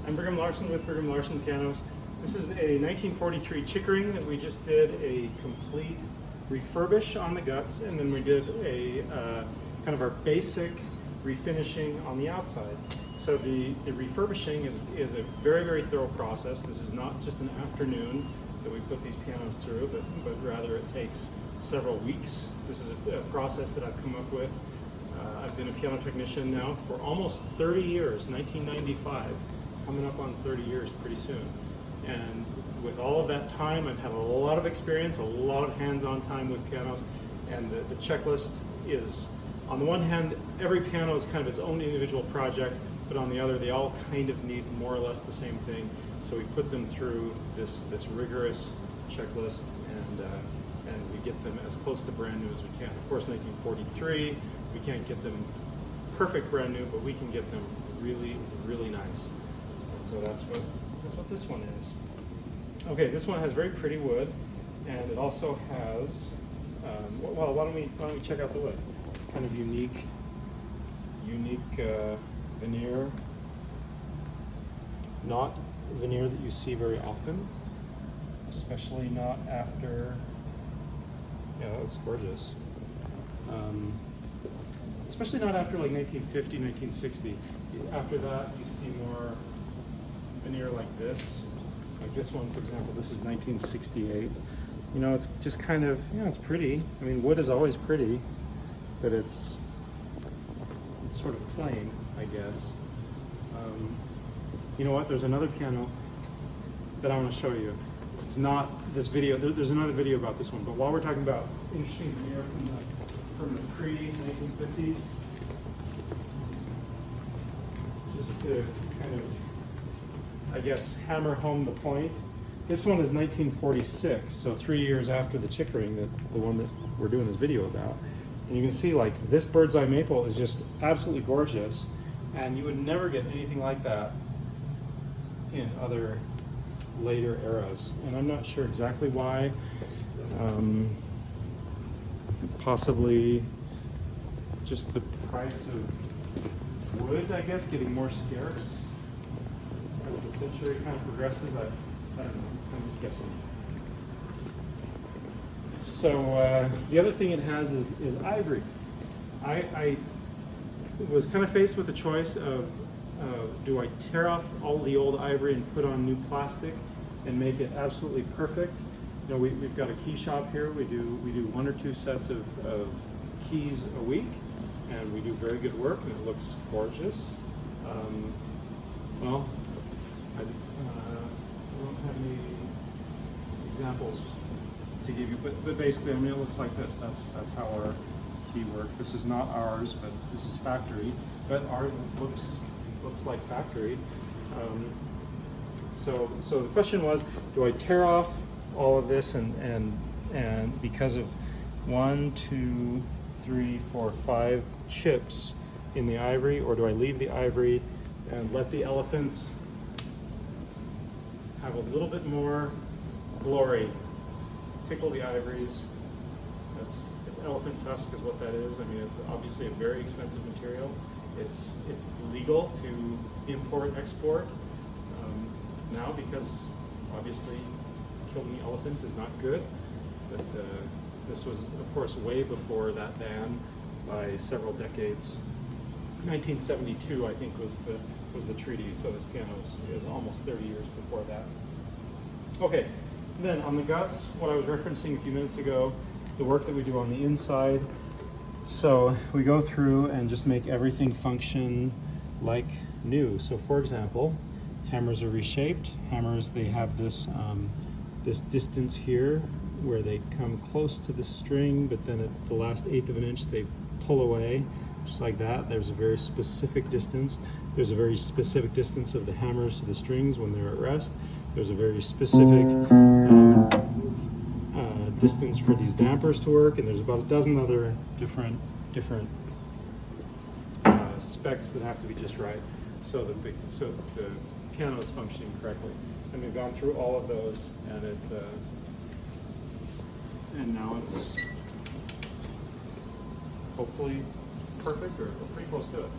I'm Brigham Larson with Brigham Larson Pianos. This is a 1943 Chickering that we just did a complete refurbish on the guts, and then we did a kind of our basic refinishing on the outside. So the refurbishing is a very, very thorough process. This is not just an afternoon that we put these pianos through, but rather it takes several weeks. This is a process that I've come up with. I've been a piano technician now for almost 30 years, 1995, coming up on 30 years pretty soon. And with all of that time, I've had a lot of experience, a lot of hands-on time with pianos, and the checklist is, on the one hand, every piano is kind of its own individual project, but on the other, they all kind of need more or less the same thing. So we put them through this rigorous checklist, and we get them as close to brand new as we can. Of course, 1943, we can't get them perfect brand new, but we can get them really, really nice. And so that's what this one is. Okay, this one has very pretty wood, and it also has, well, why don't we check out the wood? Kind of unique veneer, not veneer that you see very often, especially not after, yeah, that looks gorgeous. Especially not after like 1950, 1960. After that, you see more veneer like this. Like this one, for example, this is 1968. You know, it's just kind of, you know, it's pretty. I mean, wood is always pretty, but it's sort of plain, I guess. You know what? There's another piano that I want to show you. It's not this video. There's another video about this one. But while we're talking about interesting veneer from the pre-1950s, just to kind of, I guess, hammer home the point. This one is 1946, so 3 years after the Chickering, the one that we're doing this video about. And you can see, like, this bird's eye maple is just absolutely gorgeous, and you would never get anything like that in other later eras. And I'm not sure exactly why. Possibly just the price of wood, I guess, getting more scarce as the century kind of progresses. I don't know, I'm just guessing. So the other thing it has is ivory. I was kind of faced with a choice of do I tear off all the old ivory and put on new plastic and make it absolutely perfect? You know, we've got a key shop here. We do 1 or 2 sets of keys a week, and we do very good work, and it looks gorgeous. Well, I don't have any examples to give you, but basically, I mean, it looks like this. That's how our key work. This is not ours, but this is factory. But ours looks like factory. So the question was, do I tear off all of this and because of 1, 2, 3, 4, 5 chips in the ivory, or do I leave the ivory and let the elephants have a little bit more glory? Tickle the ivories. It's elephant tusk is what that is. I mean, it's obviously a very expensive material. It's legal to import, export now, because obviously killing elephants is not good. But this was, of course, way before that ban by several decades. 1972, I think, was the treaty. So this piano is almost 30 years before that. Okay. Then on the guts, what I was referencing a few minutes ago, the work that we do on the inside. So we go through and just make everything function like new. So for example, hammers are reshaped. Hammers, they have this this distance here where they come close to the string, but then at the last 1/8 of an inch they pull away, just like that. There's a very specific distance. There's a very specific distance of the hammers to the strings when they're at rest. There's a very specific distance for these dampers to work, and there's about a dozen other different specs that have to be just right so that the piano is functioning correctly. And we've gone through all of those, and now it's hopefully perfect or pretty close to it.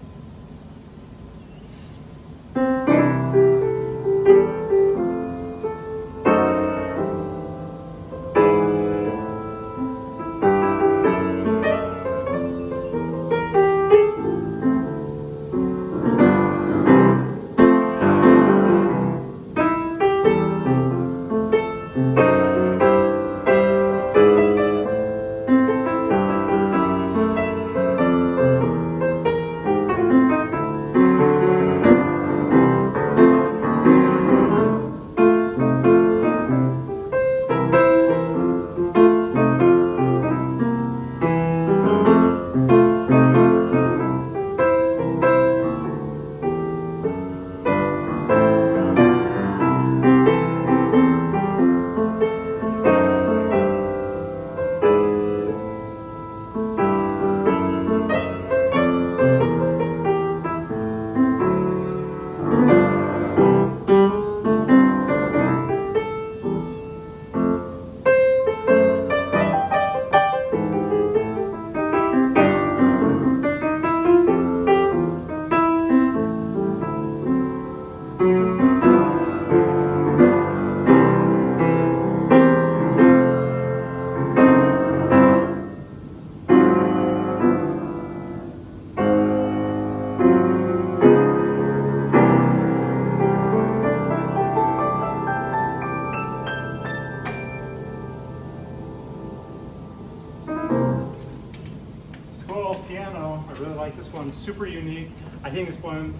like this one, super unique. I think this one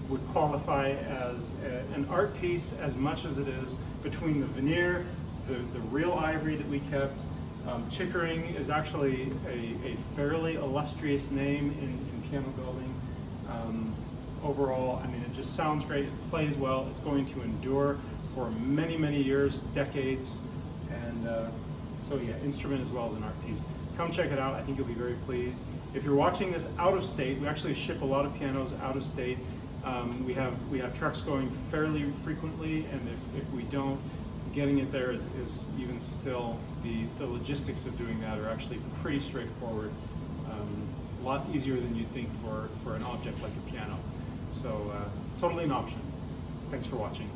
would qualify as an art piece as much as it is between the veneer, the real ivory that we kept. Chickering is actually a fairly illustrious name in piano building. Overall, I mean, it just sounds great, it plays well, it's going to endure for many, many years, decades, and so yeah, instrument as well as an art piece. Come check it out, I think you'll be very pleased. If you're watching this out of state, we actually ship a lot of pianos out of state. We have trucks going fairly frequently, and if we don't, getting it there is even still, the logistics of doing that are actually pretty straightforward. A lot easier than you think for an object like a piano. So totally an option. Thanks for watching.